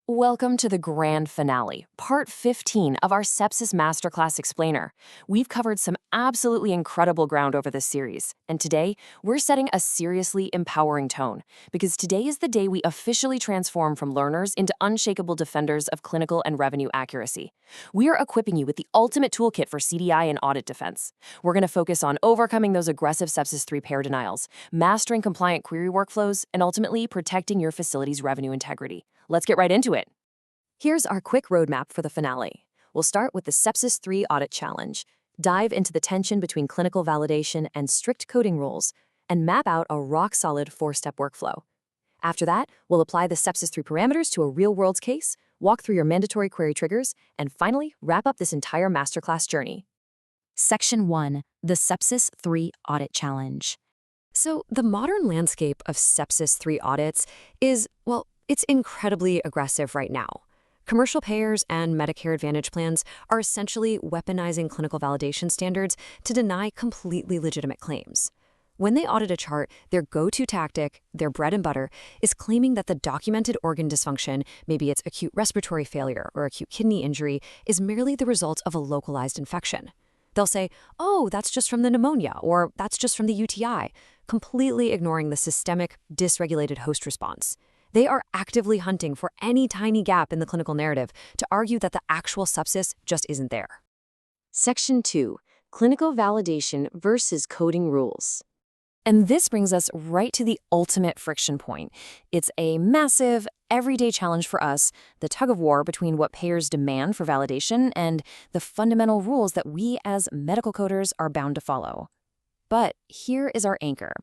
Welcome to the grand finale, part 15 of our Sepsis Masterclass Explainer. We've covered some absolutely incredible ground over this series, and today we're setting a seriously empowering tone, because today is the day we officially transform from learners into unshakable defenders of clinical and revenue accuracy. We are equipping you with the ultimate toolkit for CDI and audit defense. We're going to focus on overcoming those aggressive Sepsis-3 payer denials, mastering compliant query workflows, and ultimately protecting your facility's revenue integrity. Let's get right into it. Here's our quick roadmap for the finale. We'll start with the Sepsis-3 Audit Challenge, dive into the tension between clinical validation and strict coding rules, and map out a rock-solid 4-step workflow. After that, we'll apply the Sepsis-3 parameters to a real-world case, walk through your mandatory query triggers, and finally, wrap up this entire masterclass journey. Section 1. The Sepsis-3 Audit Challenge. So, the modern landscape of Sepsis-3 audits is, well, it's incredibly aggressive right now. Commercial payers and Medicare Advantage plans are essentially weaponizing clinical validation standards to deny completely legitimate claims. When they audit a chart, their go-to tactic, their bread and butter, is claiming that the documented organ dysfunction, maybe it's acute respiratory failure or acute kidney injury, is merely the result of a localized infection. They'll say, oh, that's just from the pneumonia, or that's just from the UTI, completely ignoring the systemic, dysregulated host response. They are actively hunting for any tiny gap in the clinical narrative to argue that the actual sepsis just isn't there. Section 2. Clinical Validation versus Coding Rules. And this brings us right to the ultimate friction point. It's a massive, everyday challenge for us, the tug-of-war between what payers demand for validation and the fundamental rules that we as medical coders are bound to follow. But here is our anchor.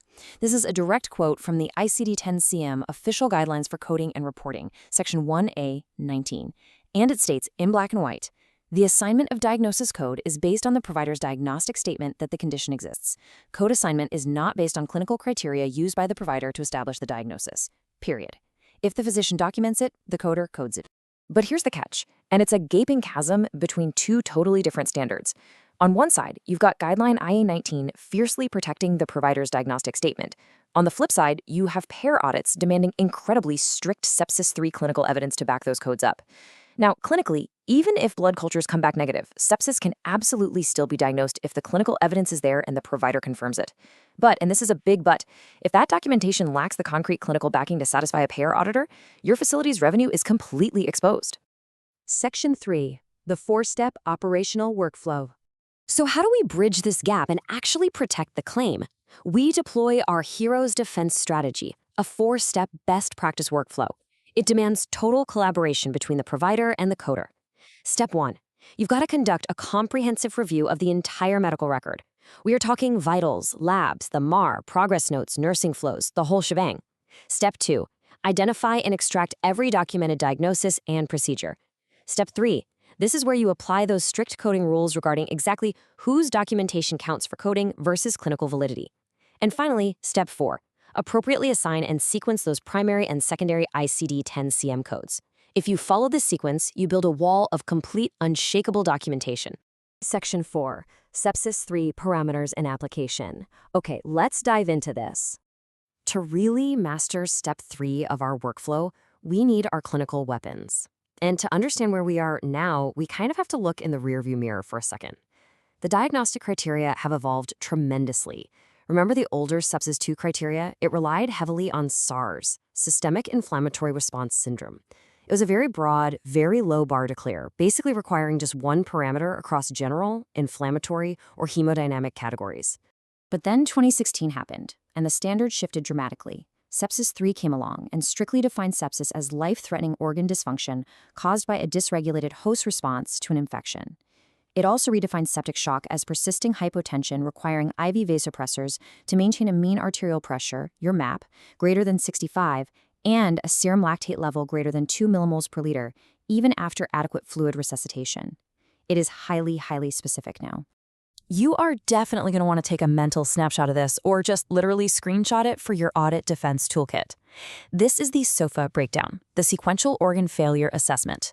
This is a direct quote from the ICD-10-CM Official Guidelines for Coding and Reporting, Section 1A-19. And it states, in black and white, the assignment of diagnosis code is based on the provider's diagnostic statement that the condition exists. Code assignment is not based on clinical criteria used by the provider to establish the diagnosis. Period. If the physician documents it, the coder codes it. But here's the catch, and it's a gaping chasm between two totally different standards. On one side, you've got Guideline IA-19 fiercely protecting the provider's diagnostic statement. On the flip side, you have payer audits demanding incredibly strict Sepsis-3 clinical evidence to back those codes up. Now, clinically, even if blood cultures come back negative, sepsis can absolutely still be diagnosed if the clinical evidence is there and the provider confirms it. But, and this is a big but, if that documentation lacks the concrete clinical backing to satisfy a payer auditor, your facility's revenue is completely exposed. Section 3. The 4-step operational workflow. So how do we bridge this gap and actually protect the claim? We deploy our Heroes Defense Strategy, a 4-step best practice workflow. It demands total collaboration between the provider and the coder. Step 1. You've got to conduct a comprehensive review of the entire medical record. We are talking vitals, labs, the MAR, progress notes, nursing flows, the whole shebang. Step 2. Identify and extract every documented diagnosis and procedure. Step 3. This is where you apply those strict coding rules regarding exactly whose documentation counts for coding versus clinical validity. And finally, Step 4. Appropriately assign and sequence those primary and secondary ICD-10-CM codes. If you follow this sequence, you build a wall of complete, unshakable documentation. Section 4. Sepsis-3 Parameters and Application. Okay, let's dive into this. To really master Step 3 of our workflow, we need our clinical weapons. And to understand where we are now, we kind of have to look in the rearview mirror for a second. The diagnostic criteria have evolved tremendously. Remember the older Sepsis-2 criteria? It relied heavily on SARS, Systemic Inflammatory Response Syndrome. It was a very broad, very low bar to clear, basically requiring just one parameter across general, inflammatory, or hemodynamic categories. But then 2016 happened, and the standard shifted dramatically. Sepsis-3 came along and strictly defined sepsis as life-threatening organ dysfunction caused by a dysregulated host response to an infection. It also redefined septic shock as persisting hypotension requiring IV vasopressors to maintain a mean arterial pressure, your MAP, greater than 65, and a serum lactate level greater than 2 millimoles per liter, even after adequate fluid resuscitation. It is highly, highly specific now. You are definitely going to want to take a mental snapshot of this or just literally screenshot it for your audit defense toolkit. This is the SOFA breakdown, the Sequential Organ Failure Assessment.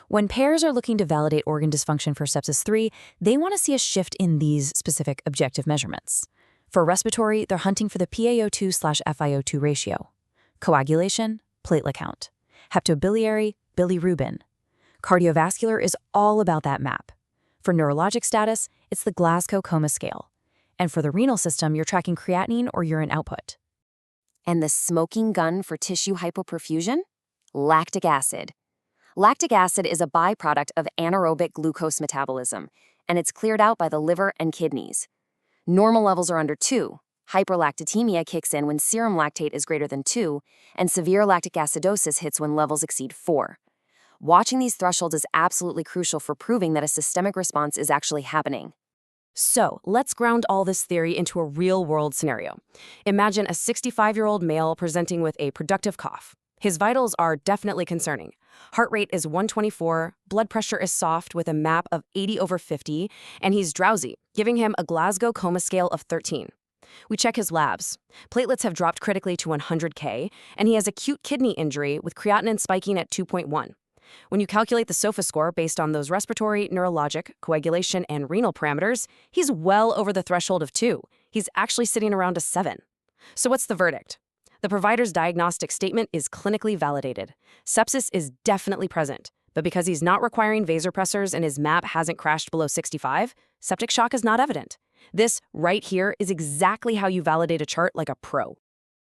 When payers are looking to validate organ dysfunction for Sepsis-3, they want to see a shift in these specific objective measurements. For respiratory, they're hunting for the PaO2/FiO2 ratio. Coagulation, platelet count. hepatobiliary, bilirubin. Cardiovascular is all about that map. For neurologic status, it's the Glasgow Coma Scale. And for the renal system, you're tracking creatinine or urine output. And the smoking gun for tissue hypoperfusion? Lactic acid. Lactic acid is a byproduct of anaerobic glucose metabolism, and it's cleared out by the liver and kidneys. Normal levels are under 2. Hyperlactatemia kicks in when serum lactate is greater than 2, and severe lactic acidosis hits when levels exceed 4. Watching these thresholds is absolutely crucial for proving that a systemic response is actually happening. So, let's ground all this theory into a real-world scenario. Imagine a 65-year-old male presenting with a productive cough. His vitals are definitely concerning. Heart rate is 124, blood pressure is soft with a MAP of 80/50, and he's drowsy, giving him a Glasgow Coma Scale of 13. We check his labs. Platelets have dropped critically to 100K, and he has acute kidney injury with creatinine spiking at 2.1. When you calculate the SOFA score based on those respiratory, neurologic, coagulation, and renal parameters, he's well over the threshold of 2. He's actually sitting around a 7. So what's the verdict? The provider's diagnostic statement is clinically validated. Sepsis is definitely present, but because he's not requiring vasopressors and his MAP hasn't crashed below 65, septic shock is not evident. This right here is exactly how you validate a chart like a pro.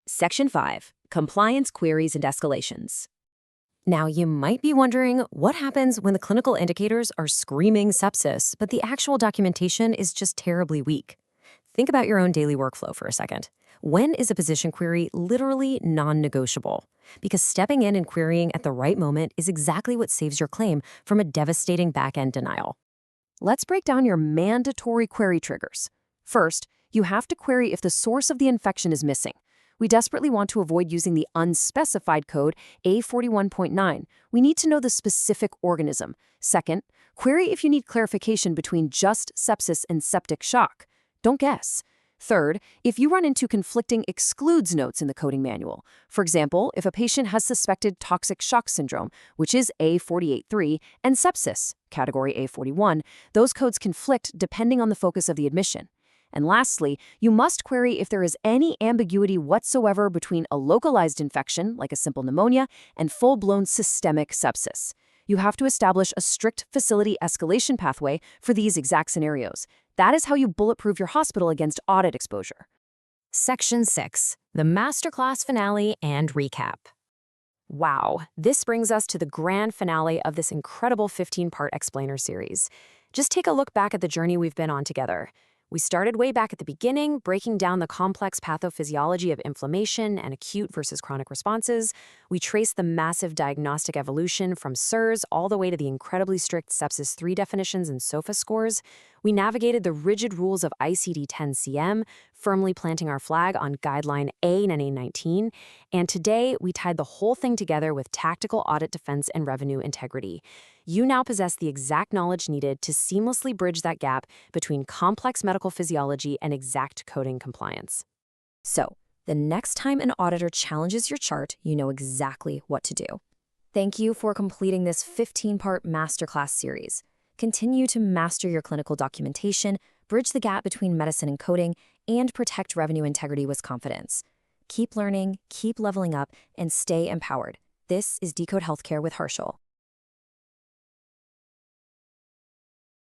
Section 5. Compliance Queries and Escalations. Now, you might be wondering what happens when the clinical indicators are screaming sepsis, but the actual documentation is just terribly weak. Think about your own daily workflow for a second. When is a physician query literally non-negotiable? Because stepping in and querying at the right moment is exactly what saves your claim from a devastating back-end denial. Let's break down your mandatory query triggers. First, you have to query if the source of the infection is missing. We desperately want to avoid using the unspecified code A41.9. We need to know the specific organism. Second, query if you need clarification between just sepsis and septic shock. Don't guess. Third, if you run into conflicting excludes notes in the coding manual. For example, if a patient has suspected toxic shock syndrome, which is A48.3, and sepsis, category A41, those codes conflict depending on the focus of the admission. And lastly, you must query if there is any ambiguity whatsoever between a localized infection, like a simple pneumonia, and full-blown systemic sepsis. You have to establish a strict facility escalation pathway for these exact scenarios. That is how you bulletproof your hospital against audit exposure. Section 6. The Masterclass Finale and Recap. Wow, this brings us to the grand finale of this incredible 15-part explainer series. Just take a look back at the journey we've been on together. We started way back at the beginning, breaking down the complex pathophysiology of inflammation and acute versus chronic responses. We traced the massive diagnostic evolution from SIRS all the way to the incredibly strict Sepsis-3 definitions and SOFA scores. We navigated the rigid rules of ICD-10-CM, firmly planting our flag on Guideline A19. And today, we tied the whole thing together with tactical audit defense and revenue integrity. You now possess the exact knowledge needed to seamlessly bridge that gap between complex medical physiology and exact coding compliance. So, the next time an auditor challenges your chart, you know exactly what to do. Thank you for completing this 15-part masterclass series. Continue to master your clinical documentation, bridge the gap between medicine and coding, and protect revenue integrity with confidence. Keep learning, keep leveling up, and stay empowered. This is Decode Healthcare with Harshal.